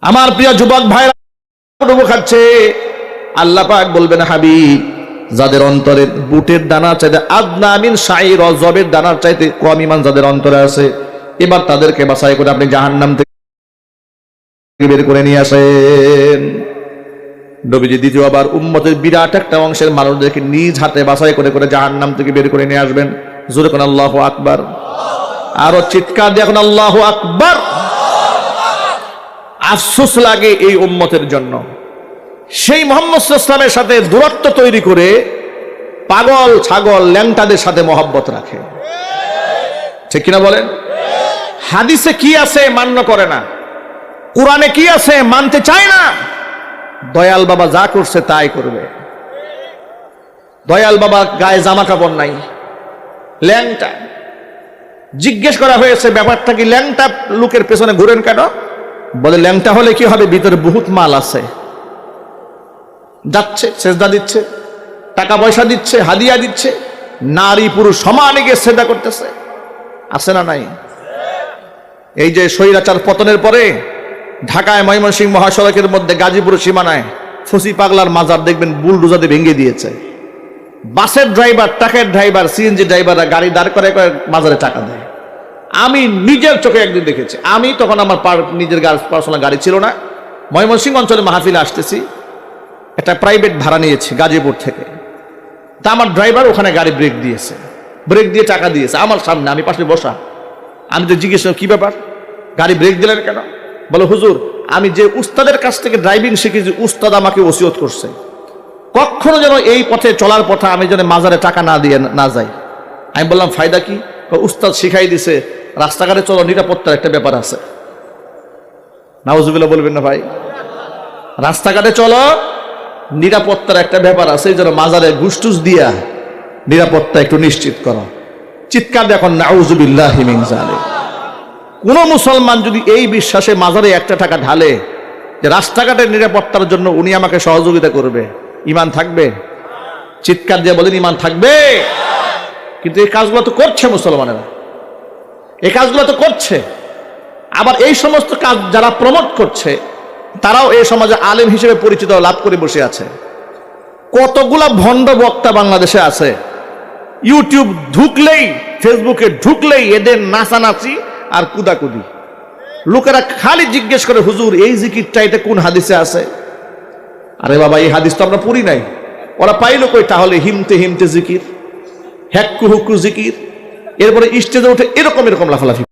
আমার প্রিয় যুবক ভাইরা ডুবো খাচ্ছে। আল্লাহ পাক বলবেন, হাবিব, যাদের অন্তরে বুটের দানা চাইতে আদনা মিন শাইর রজবের দানার চাইতে কম ঈমান যাদের অন্তরে আছে, এবার তাদেরকে বাছাই করে আপনি জাহান্নাম থেকে বের করে নিয়ে আসেন। নবীজি দ্বিতীয়বার উম্মতের বিরাট একটা অংশের মানুষদেরকে নিজ হাতে বাছাই করে করে জাহান্নাম থেকে বের করে নিয়ে আসবেন। জোরে কোন আল্লাহু আকবার, আরো চিৎকার দিয়ে এখন আল্লাহু আকবার। আফসোস লাগে এই উম্মতের জন্য, সেই মুহাম্মদ সাল্লাল্লাহু আলাইহি ওয়াসাল্লামের সাথে দূরত্ব তৈরি করে পাগল ছাগল ল্যাংটাদের সাথে মহব্বত রাখে। ঠিক কিনা বলেন? হাদিসে কি আছে মান্য করে না, কোরআনে কি আছে মানতে চায় না। দয়াল বাবা যা করছে তাই করবে। দয়াল বাবা গায়ে জামা কাপড় নাই, ল্যাংটা। জিজ্ঞেস করা হয়েছে, ব্যাপারটা কি, ল্যাংটা লোকের পেছনে ঘুরেন কেন? বলে, ল্যাংটা হলে কি হবে, ভিতরে বহুত মাল আছে। যাচ্ছে, সেজদা দিচ্ছে, টাকা পয়সা দিচ্ছে, হাদিয়া দিচ্ছে, নারী পুরুষ সমানে গিয়ে সেজদা করতেছে। আছে না নাই? এই যে স্বৈরাচার পতনের পরে ঢাকায় ময়মনসিংহ মহাসড়কের মধ্যে গাজীপুর সীমানায় ফসি পাগলার মাজার দেখবেন বুলডোজারে ভেঙে দিয়েছে। বাসের ড্রাইভার, ট্রাকের ড্রাইভার, সিএনজি ড্রাইভাররা গাড়ি দাঁড় করে মাজারে টাকা দেয়। আমি নিজের চোখে একদিন দেখেছি। আমি তখন আমার নিজের পার্সোনাল গাড়ি ছিল না, ময়মনসিংহ অঞ্চলে মাহফিলে আসতেছি, একটা প্রাইভেট ভাড়া নিয়েছি গাজীপুর থেকে। তা আমার ড্রাইভার ওখানে গাড়ি ব্রেক দিয়েছে, ব্রেক দিয়ে টাকা দিয়েছে আমার সামনে, আমি পাশে বসা। আমি তো জিজ্ঞেস কি ব্যাপার, গাড়ি ব্রেক দিলেন কেন? বলে, হুজুর, আমি যে উস্তাদের কাছ থেকে ড্রাইভিং শিখেছি, উস্তাদ আমাকে ওসিয়ত করছে কখনো যেন এই পথে চলার পথে আমি যেন মাজারে টাকা না দিয়ে না যাই। আমি বললাম, ফায়দা কি? উস্তাদ শিখাই দিছে রাস্তাঘাটে চলো, নিরাপত্তার একটা ব্যাপার আছে। নাউজুবিল্লাহ বলবেন না ভাই? রাস্তাঘাটে চলো, নিরাপত্তার একটা ব্যাপার আছে, এই জন্য মাজারে ঘুষটুস দিয়া নিরাপত্তা একটু নিশ্চিত করো। চিৎকার দেখুন, নাউজুবিল্লাহি মিন যালিক। কোন মুসলমান যদি এই বিশ্বাসে মাজারে একটা টাকা ঢালে যে রাস্তাঘাটের নিরাপত্তার জন্য উনি আমাকে সহযোগিতা করবে, ঈমান থাকবে? চিৎকার দিয়ে বলেন, ঈমান থাকবে? কিন্তু এই কাজগুলো তো করছে মুসলমানেরা, এই কাজগুলো তো করছে। আবার এই সমস্ত কাজ যারা প্রমোট করছে তারাও এই সমাজে আলেম হিসেবে পরিচিত লাভ করে বসে আছে। কতগুলা ভণ্ড বক্তা বাংলাদেশে আছে, ইউটিউব ঢুকলেই, ফেসবুকে ঢুকলেই এদের নাচানাচি আর কুদাকুদি। লোকেরা খালি জিজ্ঞেস করে, হুজুর এই জিকিরটা এটা কোন হাদিসে আছে? আরে বাবা, এই হাদিস তো আমরা পড়ি নাই। ওরা পাইলো কই তাহলে হিমতে হিমতে জিকির, হ্যাক্কু হুক্কু জিকির, এরপরে স্টেজে উঠে এরকম লাফালাফি।